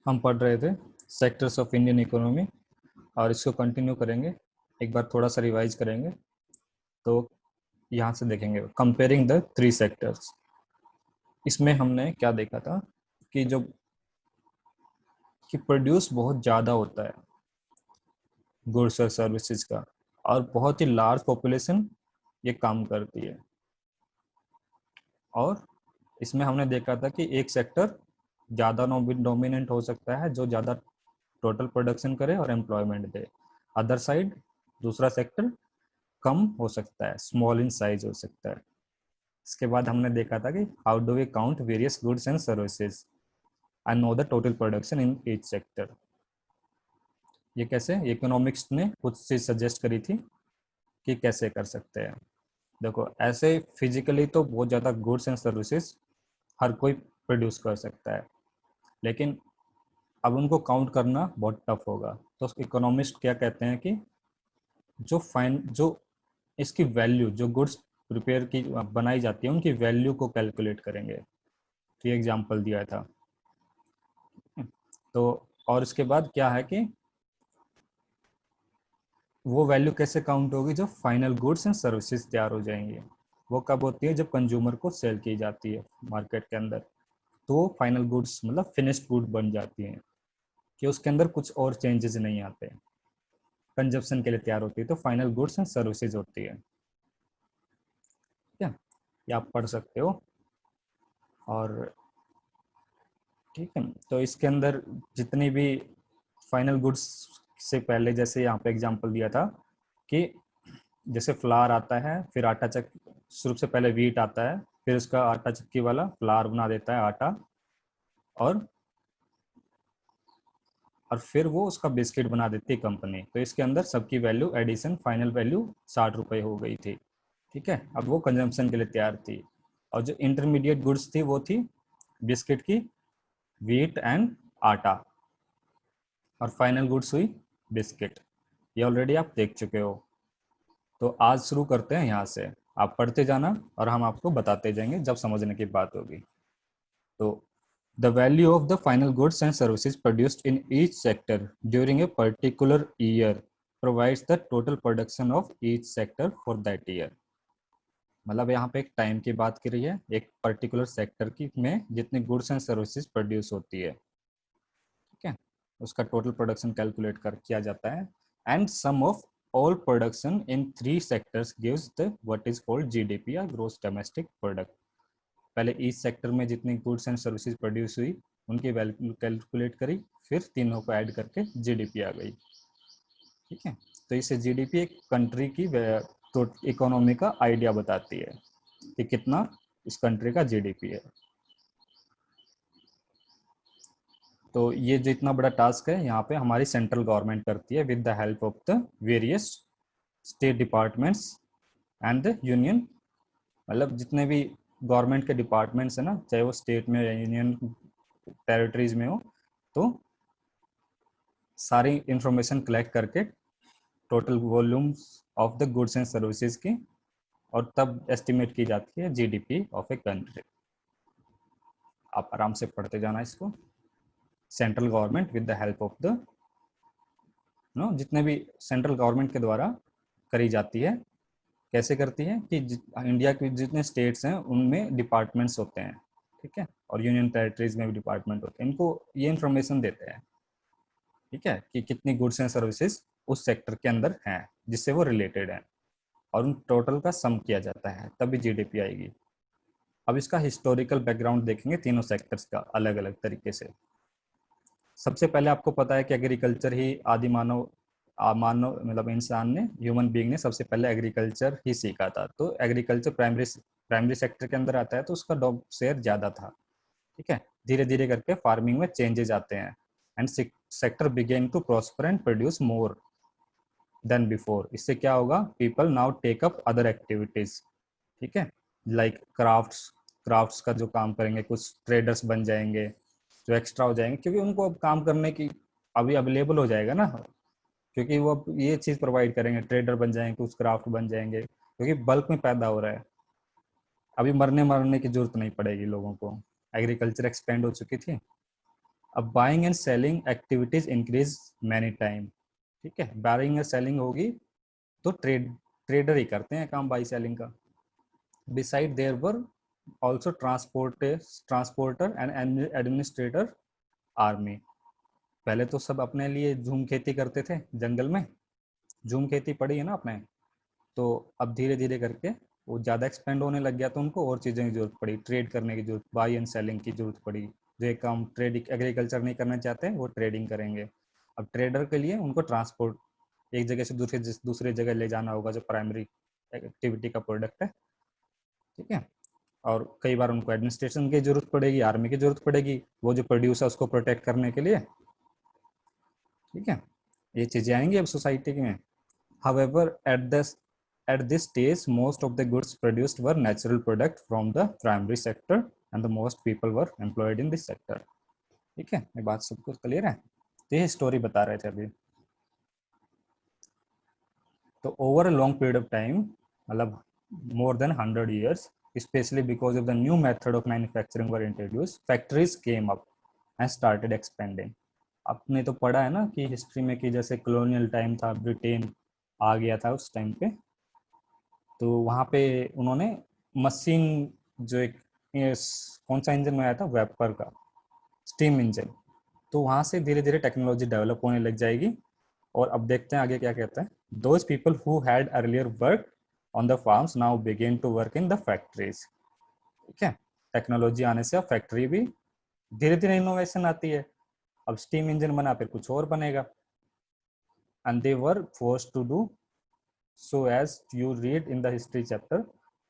हम पढ़ रहे थे सेक्टर्स ऑफ इंडियन इकोनॉमी और इसको कंटिन्यू करेंगे। एक बार थोड़ा सा रिवाइज करेंगे। तो यहाँ से देखेंगे कंपेयरिंग द थ्री सेक्टर्स। इसमें हमने क्या देखा था कि जो कि प्रोड्यूस बहुत ज़्यादा होता है गुड्स और सर्विसेज का, और बहुत ही लार्ज पॉपुलेशन ये काम करती है। और इसमें हमने देखा था कि एक सेक्टर ज़्यादा डोमिनेंट हो सकता है जो ज़्यादा टोटल प्रोडक्शन करे और एम्प्लॉयमेंट दे। अदर साइड दूसरा सेक्टर कम हो सकता है, स्मॉल इन साइज हो सकता है। इसके बाद हमने देखा था कि how do we count various goods and services and know the total production in each sector. ये कैसे इकोनॉमिक्स ने कुछ चीज सजेस्ट करी थी कि कैसे कर सकते हैं। देखो ऐसे फिजिकली तो बहुत ज़्यादा गुड्स एंड सर्विसेज हर कोई प्रोड्यूस कर सकता है, लेकिन अब उनको काउंट करना बहुत टफ होगा। तो इकोनॉमिस्ट क्या कहते हैं कि जो इसकी वैल्यू, जो गुड्स प्रिपेयर की बनाई जाती है उनकी वैल्यू को कैलकुलेट करेंगे। तो ये एग्जांपल दिया था। तो और इसके बाद क्या है कि वो वैल्यू कैसे काउंट होगी, जो फाइनल गुड्स एंड सर्विसेज तैयार हो जाएंगे। वो कब होती है, जब कंज्यूमर को सेल की जाती है मार्केट के अंदर। तो वो फाइनल गुड्स मतलब फिनिश्ड गुड बन जाती हैं कि उसके अंदर कुछ और चेंजेस नहीं आते, कंजप्शन के लिए तैयार होती है। तो फाइनल गुड्स एंड सर्विसेज होती है। ठीक है, ये आप पढ़ सकते हो। और ठीक है, तो इसके अंदर जितनी भी फाइनल गुड्स से पहले, जैसे यहाँ पे एग्जांपल दिया था कि जैसे फ्लावर आता है, फिर आटा चक शुरू से पहले वीट आता है, फिर उसका आटा चक्की वाला फ्लावर बना देता है आटा, और फिर वो उसका बिस्किट बना देती है कंपनी। तो इसके अंदर सबकी वैल्यू एडिशन फाइनल वैल्यू 60 रुपये हो गई थी। ठीक है, अब वो कंजम्पशन के लिए तैयार थी। और जो इंटरमीडिएट गुड्स थी वो थी बिस्किट की, वीट एंड आटा, और फाइनल गुड्स हुई बिस्किट। ये ऑलरेडी आप देख चुके हो। तो आज शुरू करते हैं यहाँ से। आप पढ़ते जाना और हम आपको बताते जाएंगे जब समझने की बात होगी। तो the value of the final goods and services produced in each sector during a particular year provides the total production of each sector for that year। मतलब यहाँ पे एक टाइम की बात की रही है, एक पर्टिकुलर सेक्टर की में जितनी गुड्स एंड सर्विसेज प्रोड्यूस होती है, ठीक है, उसका टोटल प्रोडक्शन कैलकुलेट कर किया जाता है। And sum of all production in three sectors gives the what is called GDP या ग्रोस डोमेस्टिक प्रोडक्ट। पहले ईच सेक्टर में जितनी गुड्स एंड सर्विसेज प्रोड्यूस हुई उनकी वैल्यू कैलकुलेट करी, फिर तीनों को ऐड करके जीडीपी आ गई। ठीक है, तो इससे जीडीपी एक कंट्री की तो इकोनॉमी का आइडिया बताती है कि कितना इस कंट्री का जीडीपी है। तो ये जितना बड़ा टास्क है यहाँ पे हमारी सेंट्रल गवर्नमेंट करती है with the help of the various state departments and the union. मतलब जितने भी गवर्नमेंट के डिपार्टमेंट्स है ना, चाहे वो स्टेट में या यूनियन टेरिटरीज में हो, तो सारी इंफॉर्मेशन कलेक्ट करके total volumes of the goods and services की, और तब एस्टिमेट की जाती है जीडीपी ऑफ ए कंट्री। आप आराम से पढ़ते जाना इसको। Central government with the help of the no, जितने भी सेंट्रल गवर्नमेंट के द्वारा करी जाती है। कैसे करती है कि इंडिया के जितने स्टेट्स हैं उनमें डिपार्टमेंट्स होते हैं, ठीक है, और यूनियन टेरिटरीज में भी डिपार्टमेंट होते हैं। इनको ये इन्फॉर्मेशन देते हैं, ठीक है, कि कितनी गुड्स एंड सर्विसेज उस सेक्टर के अंदर हैं जिससे वो रिलेटेड है, और उन टोटल का सम किया जाता है, तभी जीडीपी आएगी। अब इसका हिस्टोरिकल बैकग्राउंड देखेंगे तीनों सेक्टर्स का अलग अलग तरीके से। सबसे पहले आपको पता है कि एग्रीकल्चर ही आदि मानव मानव मतलब इंसान ने, ह्यूमन बीइंग ने सबसे पहले एग्रीकल्चर ही सीखा था। तो एग्रीकल्चर प्राइमरी सेक्टर के अंदर आता है, तो उसका शेयर ज़्यादा था। ठीक है, धीरे धीरे करके फार्मिंग में चेंजेस आते हैं and sector began to prosper and produce more than before. इससे क्या होगा, people now take up other activities. ठीक है, लाइक क्राफ्ट्स का जो काम करेंगे, कुछ ट्रेडर्स बन जाएंगे जो एक्स्ट्रा हो जाएंगे, क्योंकि उनको अब काम करने की अभी अवेलेबल हो जाएगा ना, क्योंकि वो अब ये चीज़ प्रोवाइड करेंगे, ट्रेडर बन जाएंगे, कुछ क्राफ्ट बन जाएंगे, क्योंकि बल्क में पैदा हो रहा है। अभी मरने की जरूरत नहीं पड़ेगी लोगों को, एग्रीकल्चर एक्सपेंड हो चुकी थी। अब buying and selling activities increase many time, ठीक है, बाइंग एंड सेलिंग होगी तो ट्रेडर ही करते हैं काम बाई सेलिंग का। Beside there were also transporter and administrator army. पहले तो सब अपने लिए झूम खेती करते थे जंगल में, झूम खेती पड़ी है ना आपने, तो अब धीरे धीरे करके वो ज़्यादा एक्सपेंड होने लग गया, तो उनको और चीज़ों की जरूरत पड़ी, ट्रेड करने की जरूरत, बाई एंड सेलिंग की जरूरत पड़ी। जो एक काम ट्रेडिंग एग्रीकल्चर नहीं करना चाहते हैं वो ट्रेडिंग करेंगे। अब ट्रेडर के लिए उनको ट्रांसपोर्ट एक जगह से दूसरे जगह ले जाना होगा, जो प्राइमरी एक्टिविटी का प्रोडक्ट है, ठीक है। और कई बार उनको एडमिनिस्ट्रेशन की जरूरत पड़ेगी, आर्मी की जरूरत पड़ेगी, वो जो प्रोड्यूस है उसको प्रोटेक्ट करने के लिए, ठीक है। ये चीज़ें आएंगी अब सोसाइटी में। However, at this stage, most of the goods produced were natural products from the primary sector, and the most people were employed in this sector. ठीक है, ये बात सबको क्लियर है। तो ये स्टोरी बता रहे थे अभी। तो over a long period of time, मतलब more than 100 years, especially because of the new method of manufacturing were introduced, factories came up and started expanding. आपने तो पढ़ा है ना कि हिस्ट्री में कि जैसे कॉलोनियल टाइम था, ब्रिटेन आ गया था उस टाइम पे, तो वहाँ पे उन्होंने मशीन, जो एक कौन सा इंजन में आया था, वेपर का, स्टीम इंजन, तो वहाँ से धीरे धीरे टेक्नोलॉजी डेवलप होने लग जाएगी। और अब देखते हैं आगे क्या कहता है। Those people who had earlier work on the farms now begin to work in the factories, ठीक है। टेक्नोलॉजी आने से अब फैक्ट्री भी धीरे धीरे इनोवेशन आती है, अब स्टीम इंजन बना फिर कुछ और बनेगा। And they were forced to do so. As you read in the history chapter,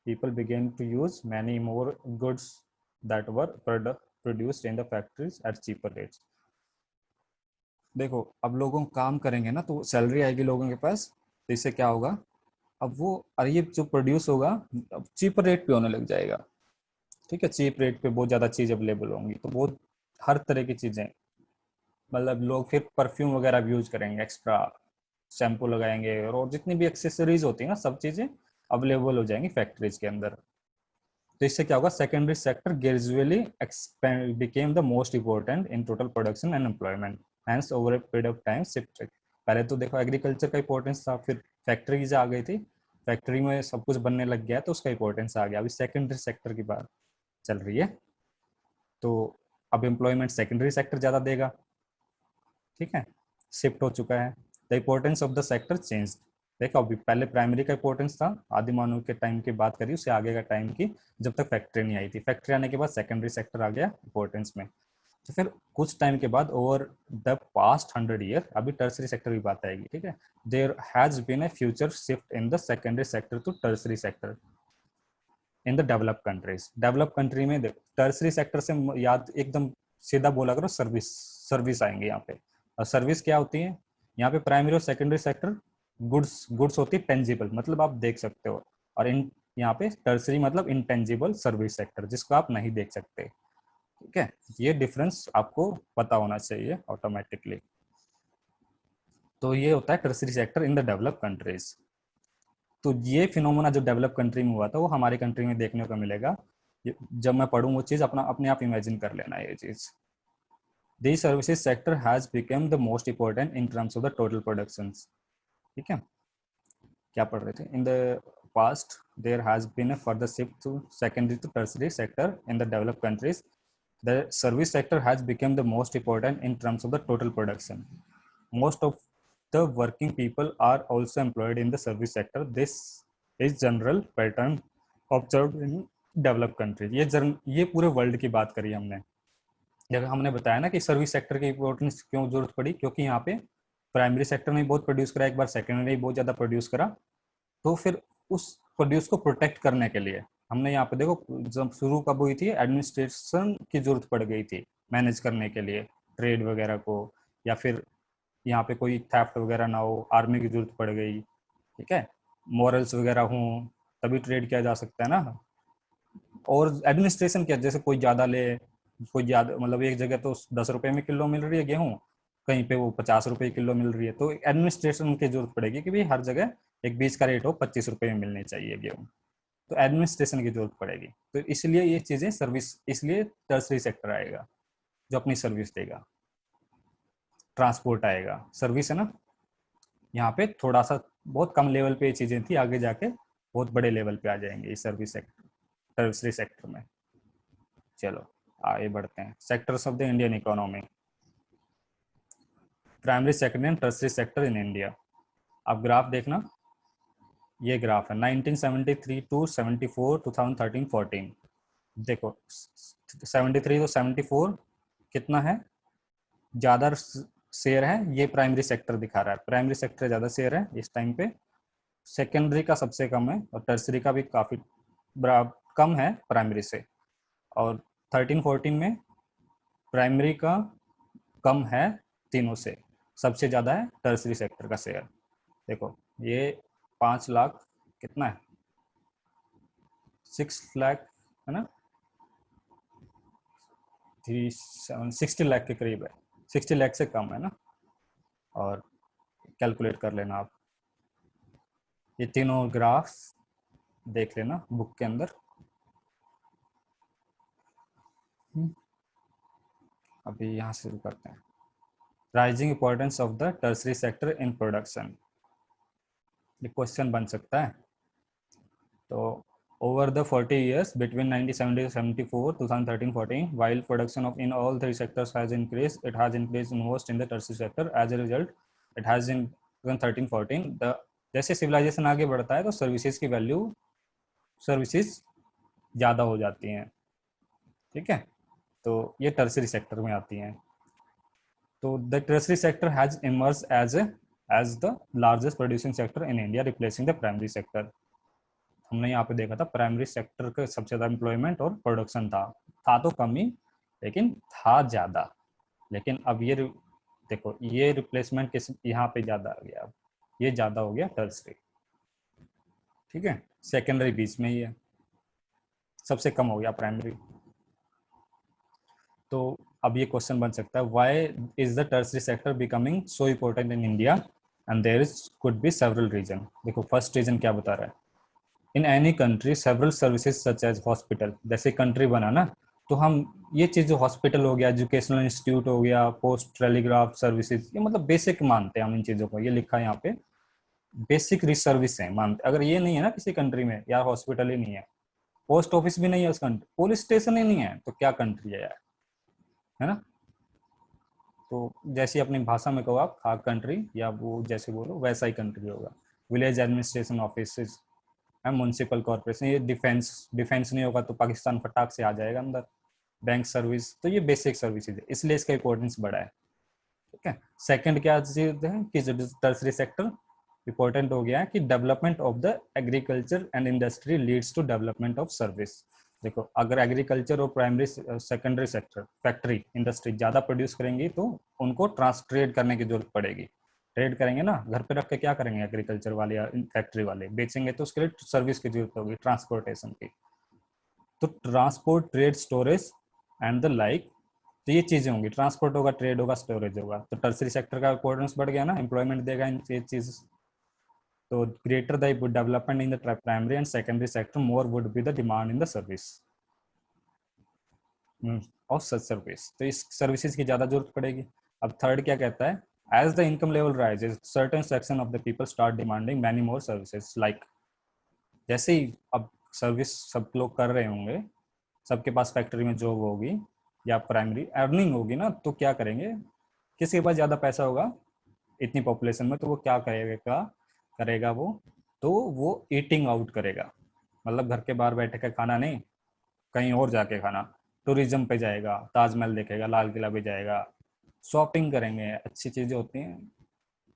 people began to use many more goods that were produced in the factories at cheaper rates. देखो अब लोगों काम करेंगे ना तो सैलरी आएगी लोगों के पास, तो इससे क्या होगा, अब वो और ये जो प्रोड्यूस होगा अब चीपर रेट पे होने लग जाएगा, ठीक है। चीप रेट पे बहुत ज़्यादा चीज़ अवेलेबल होंगी, तो बहुत हर तरह की चीज़ें, मतलब लोग फिर परफ्यूम वगैरह भी यूज करेंगे, एक्स्ट्रा शैम्पू लगाएंगे, और जितनी भी एक्सेसरीज होती है ना, सब चीज़ें अवेलेबल हो जाएंगी फैक्ट्रीज के अंदर। तो इससे क्या होगा, secondary sector gradually expand became the most important in total production and employment, hence over a period of time shifted. पहले तो देखो एग्रीकल्चर का इंपॉर्टेंस था, फिर फैक्ट्रीज आ गई थी, फैक्ट्री में सब कुछ बनने लग गया तो उसका इंपॉर्टेंस आ गया। अभी सेकेंडरी सेक्टर की बात चल रही है, तो अब एम्प्लॉयमेंट सेकेंडरी सेक्टर ज़्यादा देगा, ठीक है, शिफ्ट हो चुका है। The importance of the sector change. देखो अभी पहले प्राइमरी का इंपॉर्टेंस था, आदि मानव के टाइम की बात करी, उससे आगे का टाइम की, जब तक फैक्ट्री नहीं आई थी। फैक्ट्री आने के बाद सेकेंडरी सेक्टर आ गया इंपॉर्टेंस में। तो फिर कुछ टाइम के बाद ओवर द पास्ट 100 ईयर, अभी टर्सरी सेक्टर की बात आएगी, ठीक है। There has been a future shift in the secondary sector to tertiary sector in the develop countries. Develop country में टर्सरी सेक्टर से याद एकदम सीधा बोला करो, सर्विस, सर्विस आएंगे यहाँ पे। और सर्विस क्या होती है यहाँ पे, प्राइमरी और सेकेंडरी सेक्टर, गुड्स, गुड्स होती है टेंजिबल, मतलब आप देख सकते हो, और इन यहाँ पे टर्सरी मतलब इनटेंजिबल सर्विस सेक्टर, जिसको आप नहीं देख सकते, ठीक है। ये डिफरेंस आपको पता होना चाहिए ऑटोमेटिकली। तो ये होता है tertiary sector in the develop countries. तो ये फिनोमेना जो डेवलप कंट्री में हुआ था वो हमारी कंट्री में देखने को मिलेगा। जब मैं पढ़ूँ वो चीज़ अपना अपने आप इमेजिन कर लेना ये चीज़। The services sector has become the most important in terms of the total productions, ठीक है। क्या पढ़ रहे थे, in the past there has been a further shift to secondary to tertiary sector in the develop countries. The service sector has become the most important in terms of the total production. Most of the working people are also employed in the service sector. This is general pattern observed in developed countries. ये पूरे world की बात करी हमने, जब हमने बताया ना कि सर्विस सेक्टर की इंपॉर्टेंस क्यों जरूरत पड़ी, क्योंकि यहाँ पे प्राइमरी सेक्टर ने बहुत प्रोड्यूस करा, एक बार सेकेंडरी ने बहुत ज़्यादा प्रोड्यूस करा, तो फिर उस प्रोड्यूस को प्रोटेक्ट करने के लिए हमने यहाँ पे देखो, जब शुरू कब हुई थी, एडमिनिस्ट्रेशन की जरूरत पड़ गई थी मैनेज करने के लिए ट्रेड वगैरह को, या फिर यहाँ पे कोई थेफ्ट वगैरह ना हो, आर्मी की जरूरत पड़ गई, ठीक है, मॉरल्स वगैरह हों, तभी ट्रेड किया जा सकता है ना। और एडमिनिस्ट्रेशन क्या, जैसे कोई ज़्यादा ले, कोई ज़्यादा, मतलब एक जगह तो 10 रुपए में किलो मिल रही है गेहूँ, कहीं पे वो 50 रुपए किलो मिल रही है, तो एडमिनिस्ट्रेशन की जरूरत पड़ेगी कि भाई हर जगह एक बीज का रेट हो, 25 रुपए में मिलनी चाहिए गेहूँ, तो एडमिनिस्ट्रेशन की जरूरत पड़ेगी। तो इसलिए ये चीज़ें सर्विस, इसलिए टर्सरी सेक्टर आएगा, जो अपनी सर्विस देगा। ट्रांसपोर्ट आएगा, सर्विस है ना, यहाँ पे थोड़ा सा बहुत कम लेवल पे ये चीजें थी, आगे जाके बहुत बड़े लेवल पे आ जाएंगे इस सर्विस सेक्टर, टर्सरी सेक्टर में। चलो आगे बढ़ते हैं। Sectors of the Indian economy, primary sector and tertiary sector in India. अब ग्राफ देखना, ये ग्राफ है 1973 टू 74, 2013 14। देखो 73 तो 74 कितना है, ज़्यादा शेयर है, ये प्राइमरी सेक्टर दिखा रहा है, प्राइमरी सेक्टर ज़्यादा शेयर है इस टाइम पे, सेकेंडरी का सबसे कम है, और टर्सरी का भी काफ़ी कम है प्राइमरी से। और 13-14 में प्राइमरी का कम है तीनों से, सबसे ज़्यादा है टर्सरी सेक्टर का शेयर। देखो ये 5 लाख कितना है, 6 लाख है ना, 60 लाख के करीब है, 60 लाख से कम है ना। और कैलकुलेट कर लेना आप, ये तीनों ग्राफ्स देख लेना बुक के अंदर। अभी यहाँ से शुरू करते हैं। Rising importance of the tertiary sector in production, ये क्वेश्चन बन सकता है। तो over the 40 years between 1970 to 74, 2013-14, while production of in all three sectors has increased, it has increased most in the tertiary sector. As a result, it has in 2013-14 the जैसे civilisation आगे बढ़ता है तो services की value, services ज़्यादा हो जाती हैं, ठीक है, तो ये टर्सरी सेक्टर में आती हैं। तो the tertiary sector has emerge as the largest producing sector in India, replacing the primary sector. हमने यहाँ पे देखा था प्राइमरी सेक्टर का सबसे ज़्यादा एम्प्लॉयमेंट और प्रोडक्शन था तो कम ही, लेकिन था ज़्यादा। लेकिन अब ये देखो ये रिप्लेसमेंट किस यहाँ पे ज़्यादा आ गया, अब ये ज़्यादा हो गया टर्सरी, ठीक है, सेकेंडरी बीच में ही है, सबसे कम हो गया प्राइमरी। तो अब ये क्वेश्चन बन सकता है, why is the tertiary sector becoming so important in India, and there is could be several reason. देखो फर्स्ट रीजन क्या बता रहा है, in any country several services such as hospital, जैसे कंट्री बना ना, तो हम ये चीज़ जो हॉस्पिटल हो गया, एजुकेशनल इंस्टीट्यूट हो गया, पोस्ट टेलीग्राफ सर्विसेज, ये मतलब बेसिक मानते हैं हम इन चीज़ों को, ये लिखा है यहाँ पे बेसिक सर्विस है मानते। अगर ये नहीं है ना किसी कंट्री में, यार हॉस्पिटल ही नहीं है, पोस्ट ऑफिस भी नहीं है उस कंट्री, पुलिस स्टेशन ही नहीं है, तो क्या कंट्री है यार, है ना। तो जैसी अपनी भाषा में कहो आप, खाक कंट्री, या वो जैसे बोलो वैसा ही कंट्री होगा। Village administration office, municipal corporation, ये डिफेंस नहीं होगा तो पाकिस्तान फटाक से आ जाएगा अंदर। बैंक सर्विस, तो ये बेसिक सर्विसेज है, इसलिए इसका इंपॉर्टेंस बड़ा है, ठीक है। सेकंड क्या चीज है कि जो टर्सरी सेक्टर इंपॉर्टेंट हो गया है कि development of the agriculture and industry leads to development of service. देखो अगर एग्रीकल्चर और primary secondary sector factory industry ज़्यादा प्रोड्यूस करेंगी तो उनको ट्रेड करने की जरूरत पड़ेगी, ट्रेड करेंगे ना, घर पे रख के क्या करेंगे एग्रीकल्चर वाले या फैक्ट्री वाले, बेचेंगे, तो उसके लिए सर्विस की जरूरत होगी, ट्रांसपोर्टेशन की। तो transport, trade, storage and the like, तो ये चीजें होंगी, ट्रांसपोर्ट होगा, ट्रेड होगा, स्टोरेज होगा, तो टर्सरी सेक्टर का इंपॉर्टेंस बढ़ गया ना, एम्प्लॉयमेंट देगा इन चीज। तो greater the development in the primary and secondary sector, more would be the demand in the service of such service, तो इस सर्विसेज की ज्यादा जरूरत पड़ेगी। अब थर्ड क्या कहता है, as the income level rises certain section of the people start demanding many more services, like जैसे ही अब सर्विस सब लोग कर रहे होंगे, सबके पास फैक्ट्री में जॉब होगी या प्राइमरी अर्निंग होगी ना, तो क्या करेंगे, किसी के पास ज़्यादा पैसा होगा इतनी पॉपुलेशन में, तो वो क्या करेगा करेगा वो, तो वो ईटिंग आउट करेगा, मतलब घर के बाहर बैठे का खाना नहीं, कहीं और जाके खाना, टूरिज्म पे जाएगा, ताजमहल देखेगा, लाल किला पे जाएगा, शॉपिंग करेंगे, अच्छी चीज़ें होती हैं,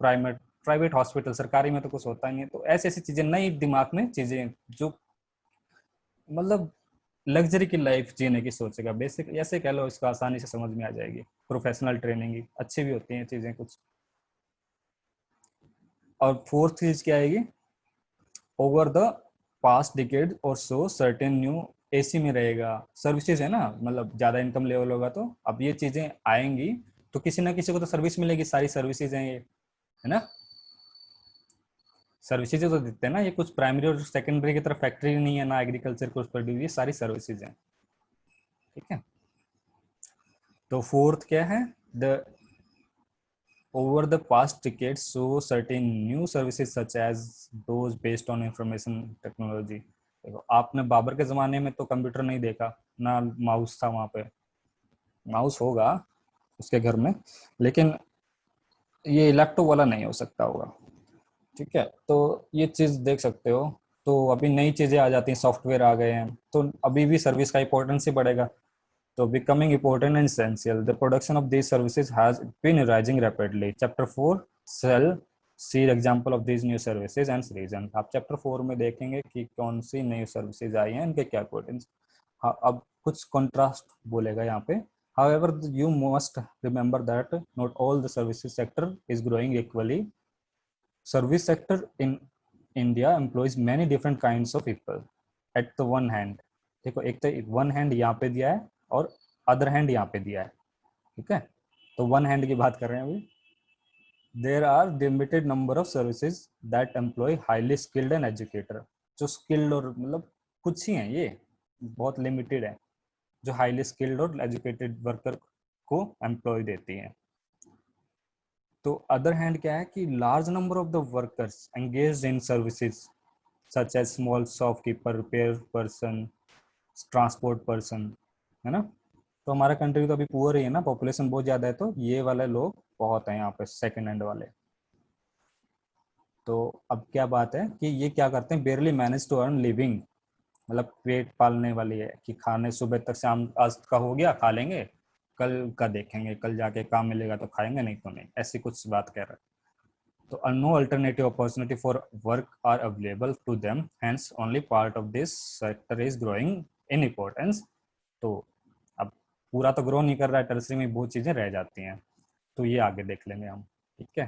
प्राइवेट हॉस्पिटल, सरकारी में तो कुछ होता नहीं है, तो ऐसी ऐसी चीज़ें नई दिमाग में चीज़ें जो मतलब लग्जरी की लाइफ जीने की सोचेगा, बेसिक ऐसे कह लो, इसको आसानी से समझ में आ जाएगी। प्रोफेशनल ट्रेनिंग अच्छी भी होती हैं चीज़ें कुछ। और फोर्थ चीज क्या आएगी, ओवर द पास्ट डिकेड और सो सर्टेन न्यू, एसी में रहेगा, सर्विसेज है ना, मतलब ज्यादा इनकम लेवल होगा तो अब ये चीजें आएंगी, तो किसी ना किसी को तो सर्विस मिलेगी, सारी सर्विसेज हैं ये, है ना, सर्विसेज तो देते हैं ना ये, कुछ प्राइमरी और सेकेंडरी की तरफ फैक्ट्री नहीं है ना, एग्रीकल्चर कुछ प्रोड्यूस, ये सारी सर्विसेज हैं, ठीक है। तो फोर्थ क्या है, the over the past decades so certain new services such as those based on information technology। देखो आपने बाबर के ज़माने में तो कंप्यूटर नहीं देखा ना, माउस था वहाँ पे, माउस होगा उसके घर में, लेकिन ये इलेक्ट्रो वाला नहीं हो सकता होगा। ठीक है, तो ये चीज़ देख सकते हो। तो अभी नई चीज़ें आ जाती हैं, सॉफ्टवेयर आ गए हैं, तो अभी भी सर्विस का इंपॉर्टेंस ही बढ़ेगा। So becoming important and essential, the production of these services has been rising rapidly. Chapter 4 shall see example of these new services and reason। आप चैप्टर 4 में देखेंगे कि कौन सी नई सर्विसेज आई हैं, इनके क्या इंपॉर्टेंस। हाँ, अब कुछ कंट्रास्ट बोलेगा यहाँ पे। However, you must remember that not all the services sector is growing equally। Service sector in India employs many different kinds of people at the one hand। देखो एक तो वन हैंड यहाँ पे दिया है और अदर हैंड यहाँ पे दिया है। ठीक है, तो वन हैंड की बात कर रहे हैं अभी। There are limited number of services that employ highly skilled and educator. जो स्किल्ड और मतलब कुछ ही हैं, ये बहुत लिमिटेड है जो हाईली स्किल्ड और एजुकेटेड वर्कर को एम्प्लॉय देती हैं। तो अदर हैंड क्या है कि large number of the workers engaged in services such as small shopkeeper, repair person, transport person, है ना। तो हमारा कंट्री तो अभी पुअर ही है ना, पॉपुलेशन बहुत ज़्यादा है, तो ये वाले लोग बहुत हैं यहाँ पे, सेकेंड हैंड वाले। तो अब क्या बात है कि ये क्या करते हैं, barely manage to earn living, मतलब पेट पालने वाली है कि खाने सुबह तक शाम आज का हो गया खा लेंगे, कल का देखेंगे, कल जाके काम मिलेगा तो खाएंगे, नहीं तो नहीं, ऐसी कुछ बात कह रहा है। तो no alternative opportunity for work are available to them, hence only part of this sector is growing in importance। तो अब पूरा तो ग्रो नहीं कर रहा है, टर्सरी में बहुत चीज़ें रह जाती हैं, तो ये आगे देख लेंगे हम। ठीक है।